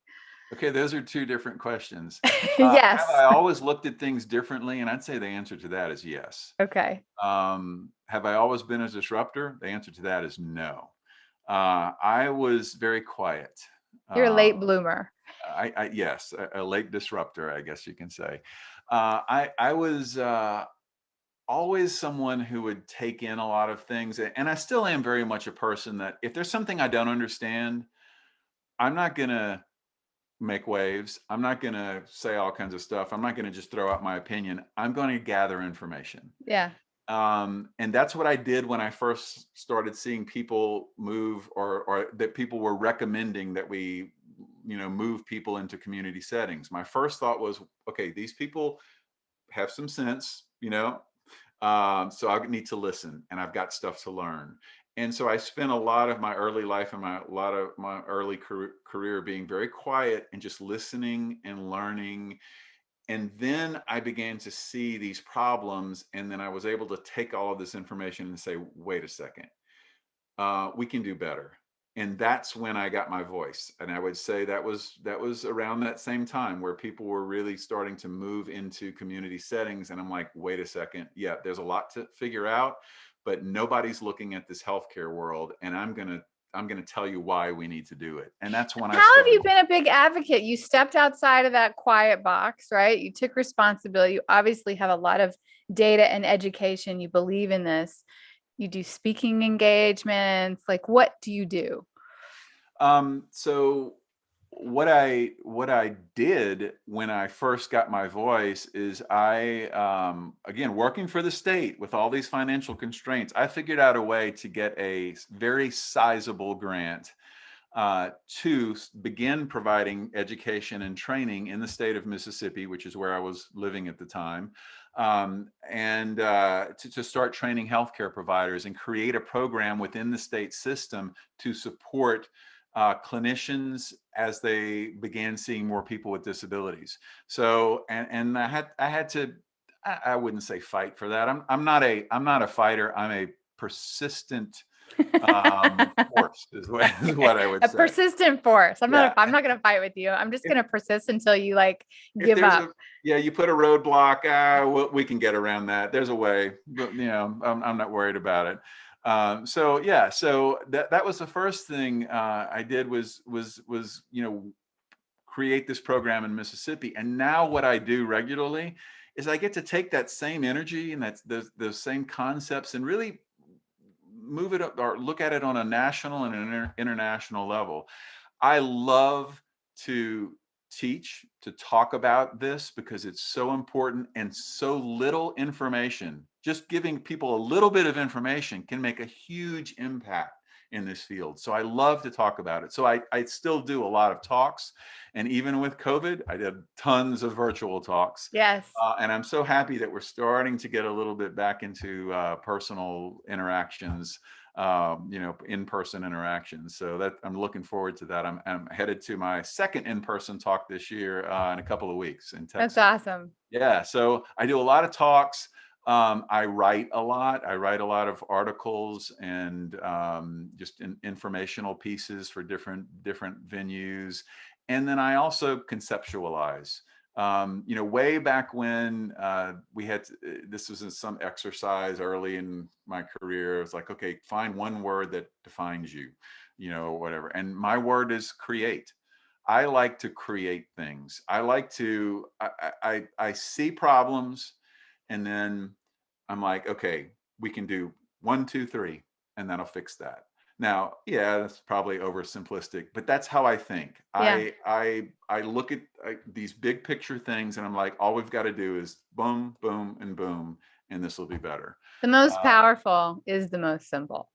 S2: okay, those are two different questions. Have
S1: Yes.
S2: I always looked at things differently? And I'd say the answer to that is yes.
S1: Okay.
S2: Have I always been a disruptor? The answer to that is no. I was very quiet.
S1: You're a late
S2: um,
S1: bloomer.
S2: yes, a late disruptor, I guess you can say. I was always someone who would take in a lot of things, and I still am very much a person that if there's something I don't understand, I'm not gonna make waves. I'm not gonna say all kinds of stuff. I'm not gonna just throw out my opinion. I'm going to gather information.
S1: Yeah.
S2: And that's what I did when I first started seeing people move, or that people were recommending that we, move people into community settings. My first thought was, okay, these people have some sense, so I need to listen, and I've got stuff to learn. And so I spent a lot of my early life and a lot of my early career being very quiet and just listening and learning. And then I began to see these problems, and then I was able to take all of this information and say, wait a second, we can do better. And that's when I got my voice. And I would say that was around that same time where people were really starting to move into community settings. And I'm like, wait a second, yeah, there's a lot to figure out, but nobody's looking at this healthcare world, and I'm gonna tell you why we need to do it. And that's when
S1: How
S2: I
S1: have you
S2: started.
S1: been a big advocate? You stepped outside of that quiet box, right? You took responsibility. You obviously have a lot of data and education. You believe in this. You do speaking engagements. Like, what do you do?
S2: So what I did when I first got my voice is again, working for the state with all these financial constraints, I figured out a way to get a very sizable grant to begin providing education and training in the state of Mississippi, which is where I was living at the time, and to start training healthcare providers and create a program within the state system to support clinicians as they began seeing more people with disabilities. So, and I had to, I wouldn't say fight for that. I'm not a fighter. I'm a persistent force is what I would
S1: A
S2: say.
S1: persistent force.
S2: Yeah.
S1: I'm not gonna fight with you. I'm just
S2: If,
S1: gonna persist until you like
S2: if
S1: give
S2: there's
S1: up.
S2: a yeah, you put a roadblock, we can get around that. There's a way, but I'm not worried about it. So yeah, so that was the first thing I did was create this program in Mississippi. And now what I do regularly is I get to take that same energy and that's those same concepts and really move it up or look at it on a national and an international level. I love to teach, to talk about this because it's so important, and so little information. Just giving people a little bit of information can make a huge impact in this field. So I love to talk about it. So I still do a lot of talks. And even with COVID, I did tons of virtual talks.
S1: Yes.
S2: And I'm so happy that we're starting to get a little bit back into personal interactions in-person interactions. So that I'm looking forward to that. I'm headed to my second in-person talk this year in a couple of weeks in
S1: That's
S2: Texas.
S1: awesome.
S2: Yeah, so I do a lot of talks. I write a lot. I write a lot of articles and just informational pieces for different venues, and then I also conceptualize. Way back when we had this was in some exercise early in my career. It's like, okay, find one word that defines you, whatever. And my word is create. I like to create things. I like to, I see problems and then I'm like, okay, we can do 1, 2, 3, and that'll fix that. Now, yeah, that's probably oversimplistic, but that's how I think.
S1: Yeah.
S2: I look at these big picture things and I'm like, all we've got to do is boom, boom, and boom, and this will be better.
S1: The most powerful is the most simple.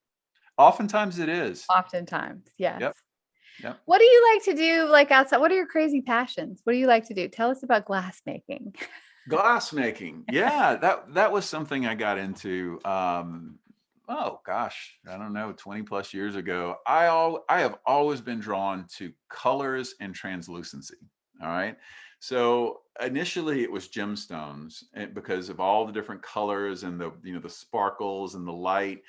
S2: Oftentimes it is.
S1: Oftentimes, yes.
S2: Yep. Yep.
S1: What do you like to do like outside? What are your crazy passions? What do you like to do? Tell us about glass making.
S2: Glass making. Yeah, that was something I got into. Oh gosh, I don't know, 20 plus years ago. I have always been drawn to colors and translucency. All right. So initially it was gemstones because of all the different colors and the sparkles and the light.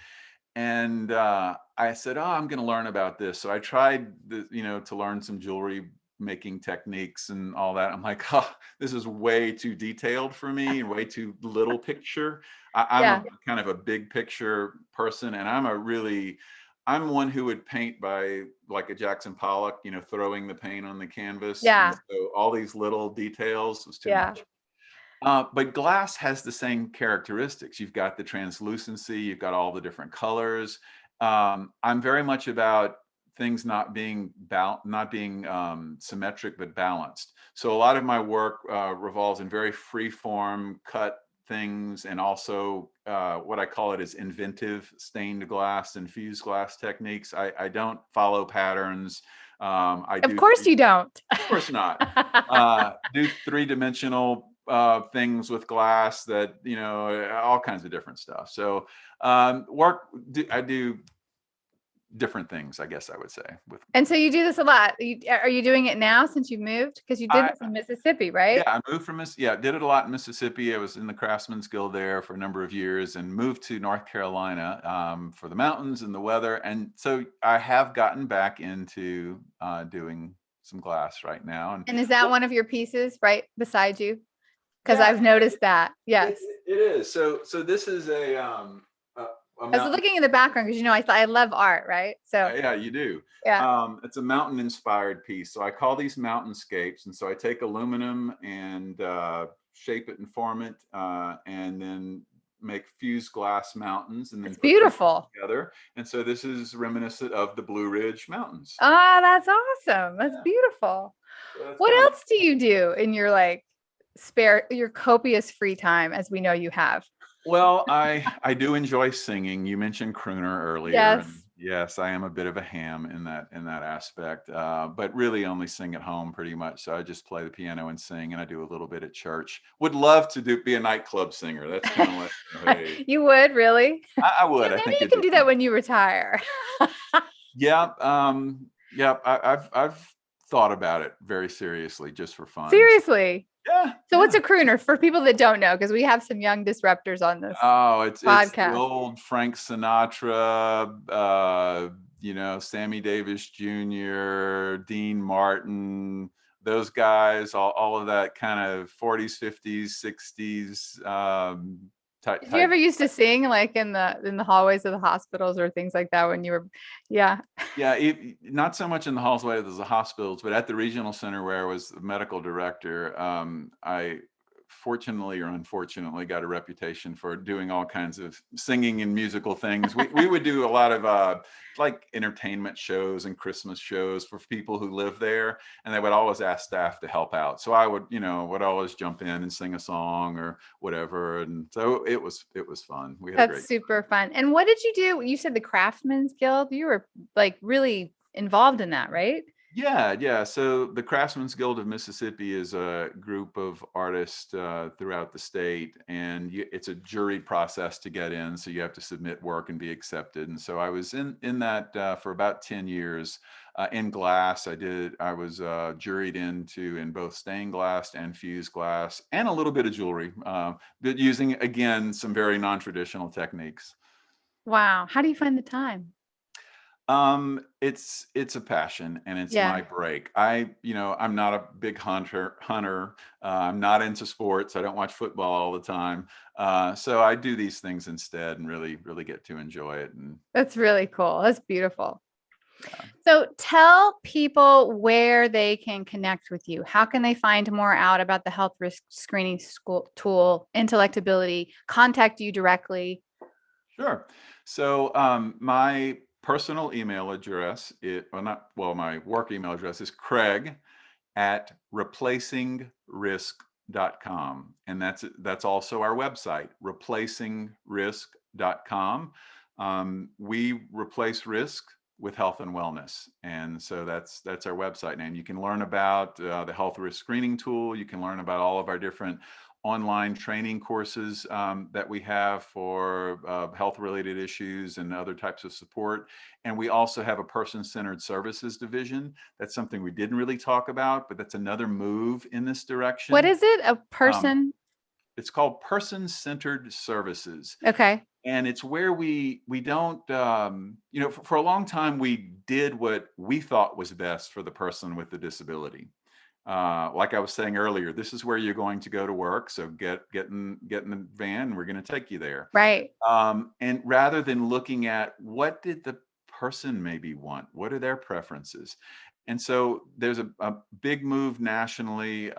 S2: And I said, "Oh, I'm going to learn about this." So I tried, to learn some jewelry making techniques and all that. I'm like, "Oh, this is way too detailed for me and way too little picture." I'm
S1: Yeah.
S2: a kind of a big picture person, and I'm one who would paint by like a Jackson Pollock, throwing the paint on the canvas. And
S1: Yeah.
S2: so all these little details was too
S1: Yeah.
S2: much. But glass has the same characteristics. You've got the translucency, you've got all the different colors. I'm very much about things not being symmetric but balanced. So a lot of my work revolves in very free form cut things, and also what I call it is inventive stained glass and fused glass techniques. I don't follow patterns. I
S1: Of
S2: do
S1: course you don't.
S2: Of course not. Do three-dimensional things with glass that, all kinds of different stuff. So I do different things, I guess I would say.
S1: And so you do this a lot. Are you doing it now since you moved? Because you did
S2: I
S1: this in Mississippi, right?
S2: Yeah, I moved from did it a lot in Mississippi. I was in the Craftsmens Guild there for a number of years and moved to North Carolina for the mountains and the weather. And so I have gotten back into doing some glass right now.
S1: And is that one of your pieces right beside you? Because
S2: Yeah,
S1: I've noticed that.
S2: it,
S1: Yes.
S2: it is. So this is a
S1: I was
S2: mountain.
S1: looking in the background because I love art, right? So
S2: Yeah, you do.
S1: yeah.
S2: It's a mountain inspired piece. So I call these mountainscapes. And so I take aluminum and shape it and form it, and then make fused glass mountains and then
S1: It's
S2: put them
S1: beautiful.
S2: together. And so this is reminiscent of the Blue Ridge Mountains.
S1: Oh, that's awesome. That's
S2: Yeah,
S1: beautiful.
S2: so that's
S1: What
S2: kind of
S1: else do you do in your your copious free time, as we know you have?
S2: Well, I do enjoy singing. You mentioned crooner earlier, and
S1: Yes.
S2: yes, I am a bit of a ham in that aspect. But really only sing at home pretty much. So I just play the piano and sing, and I do a little bit at church. Would love to be a nightclub singer. That's kind of like, hey,
S1: You would really?
S2: I would. I
S1: Maybe
S2: think
S1: you
S2: it'd
S1: can
S2: be
S1: do that
S2: fun.
S1: when you retire.
S2: Yeah, yeah. I've thought about it very seriously, just for fun.
S1: Seriously.
S2: Yeah,
S1: So what's
S2: yeah.
S1: a crooner for people that don't know? Because we have some young disruptors on this
S2: Oh, it's the
S1: podcast.
S2: old Frank Sinatra, Sammy Davis Jr., Dean Martin, those guys, all of that kind of 40s, 50s, 60s
S1: Did you
S2: type.
S1: ever used to sing like in the hallways of the hospitals or things like that when you were, yeah.
S2: Yeah, not so much in the hallways of the hospitals, but at the regional center where I was the medical director, I fortunately or unfortunately got a reputation for doing all kinds of singing and musical things. We would do a lot of like entertainment shows and Christmas shows for people who live there, and they would always ask staff to help out. So I would always jump in and sing a song or whatever, and so it was fun. We had a
S1: That's
S2: great.
S1: super fun. And what did you do? You said the Craftsmen's Guild. You were like really involved in that, right?
S2: Yeah. So the Craftsmen's Guild of Mississippi is a group of artists throughout the state, and it's a jury process to get in. So you have to submit work and be accepted. And so I was in that for about 10 years. In glass, I was juried in both stained glass and fused glass, and a little bit of jewelry, but using again some very non-traditional techniques.
S1: Wow. How do you find the time?
S2: It's a passion and it's
S1: Yeah.
S2: my break. I'm not a big hunter. I'm not into sports. I don't watch football all the time. So I do these things instead and really, really get to enjoy it. And
S1: That's really cool. That's beautiful.
S2: yeah.
S1: So tell people where they can connect with you. How can they find more out about the health risk screening school tool, Intellectability, contact you directly?
S2: Sure. So my personal email address, my work email address is Craig at replacingrisk.com. And that's also our website, replacingrisk.com. We replace risk with health and wellness. And so that's our website name. You can learn about the health risk screening tool. You can learn about all of our different online training courses that we have for health related issues and other types of support. And we also have a person-centered services division. That's something we didn't really talk about, but that's another move in this direction.
S1: What is it? A
S2: Um,
S1: person?
S2: it's called person-centered services.
S1: Okay.
S2: And it's where we don't, for a long time, we did what we thought was best for the person with the disability. Like I was saying earlier, this is where you're going to go to work. So get in the van. We're going to take you there.
S1: Right.
S2: And rather than looking at what did the person maybe want, what are their preferences? And so there's a big move nationally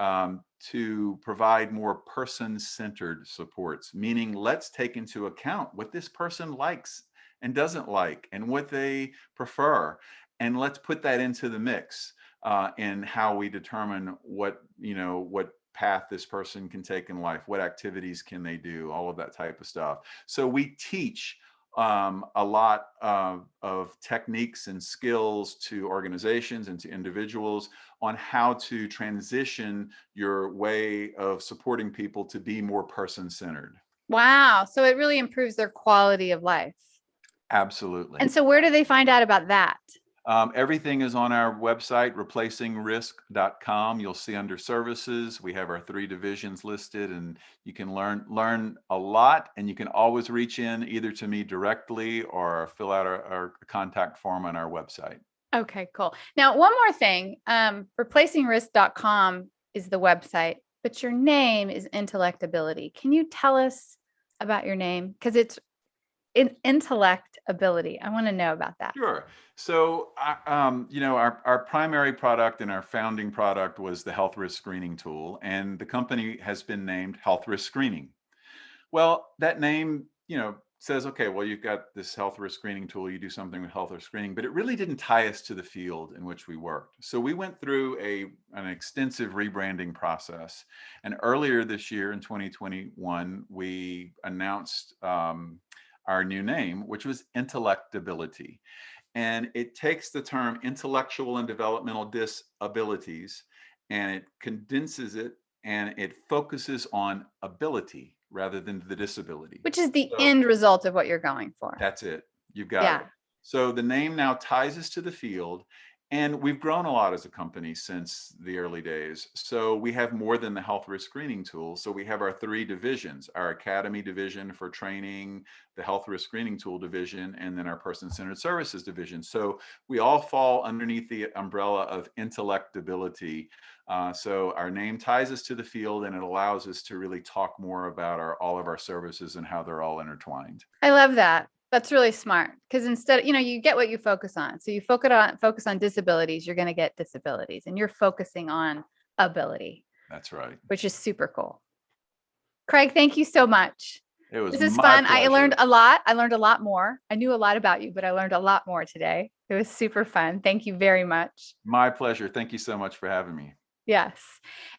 S2: to provide more person-centered supports, meaning let's take into account what this person likes and doesn't like and what they prefer. And let's put that into the mix in how we determine what path this person can take in life, what activities can they do, all of that type of stuff. So we teach a lot of techniques and skills to organizations and to individuals on how to transition your way of supporting people to be more person-centered.
S1: Wow. So it really improves their quality of life.
S2: Absolutely.
S1: And so where do they find out about that?
S2: Everything is on our website, replacingrisk.com. You'll see under services, we have our 3 divisions listed, and you can learn a lot, and you can always reach in either to me directly or fill out our contact form on our website.
S1: Okay, cool. Now, one more thing. Replacingrisk.com is the website, but your name is Intellectability. Can you tell us about your name? Because it's Intellectability. I want to know about that.
S2: Sure. So, our primary product and our founding product was the health risk screening tool, and the company has been named Health Risk Screening. Well, that name, says, okay, well, you've got this health risk screening tool, you do something with health risk screening, but it really didn't tie us to the field in which we worked. So we went through an extensive rebranding process. And earlier this year in 2021, we announced our new name, which was Intellectability. And it takes the term intellectual and developmental disabilities and it condenses it and it focuses on ability rather than the disability.
S1: Which is the end result of what you're going for.
S2: That's it. You've got it. So the name now ties us to the field. And we've grown a lot as a company since the early days. So we have more than the health risk screening tool. So we have our 3 divisions, our academy division for training, the health risk screening tool division, and then our person-centered services division. So we all fall underneath the umbrella of Intellectability. So our name ties us to the field and it allows us to really talk more about all of our services and how they're all intertwined.
S1: I love that. That's really smart because instead, you get what you focus on. So you focus on disabilities, you're going to get disabilities and you're focusing on ability.
S2: That's right.
S1: Which is super cool. Craig, thank you so much.
S2: This
S1: is fun. I learned a lot. I learned a lot more. I knew a lot about you, but I learned a lot more today. It was super fun. Thank you very much.
S2: My pleasure. Thank you so much for having me.
S1: Yes.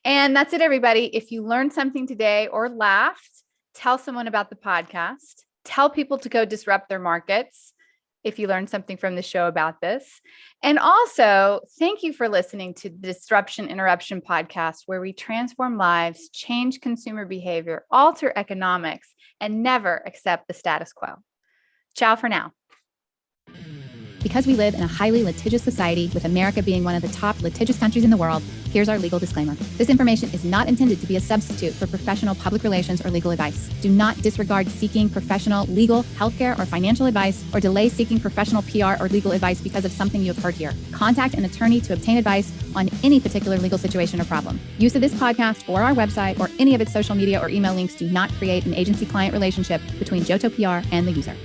S1: And that's it, everybody. If you learned something today or laughed, tell someone about the podcast. Tell people to go disrupt their markets. if you learned something from the show about this. And also, thank you for listening to the Disruption Interruption podcast, where we transform lives, change consumer behavior, alter economics, and never accept the status quo. Ciao for now. Because we live in a highly litigious society, with America being one of the top litigious countries in the world, here's our legal disclaimer. This information is not intended to be a substitute for professional public relations or legal advice. Do not disregard seeking professional, legal, healthcare, or financial advice, or delay seeking professional PR or legal advice because of something you have heard here. Contact an attorney to obtain advice on any particular legal situation or problem. Use of this podcast or our website or any of its social media or email links do not create an agency-client relationship between Johto PR and the user.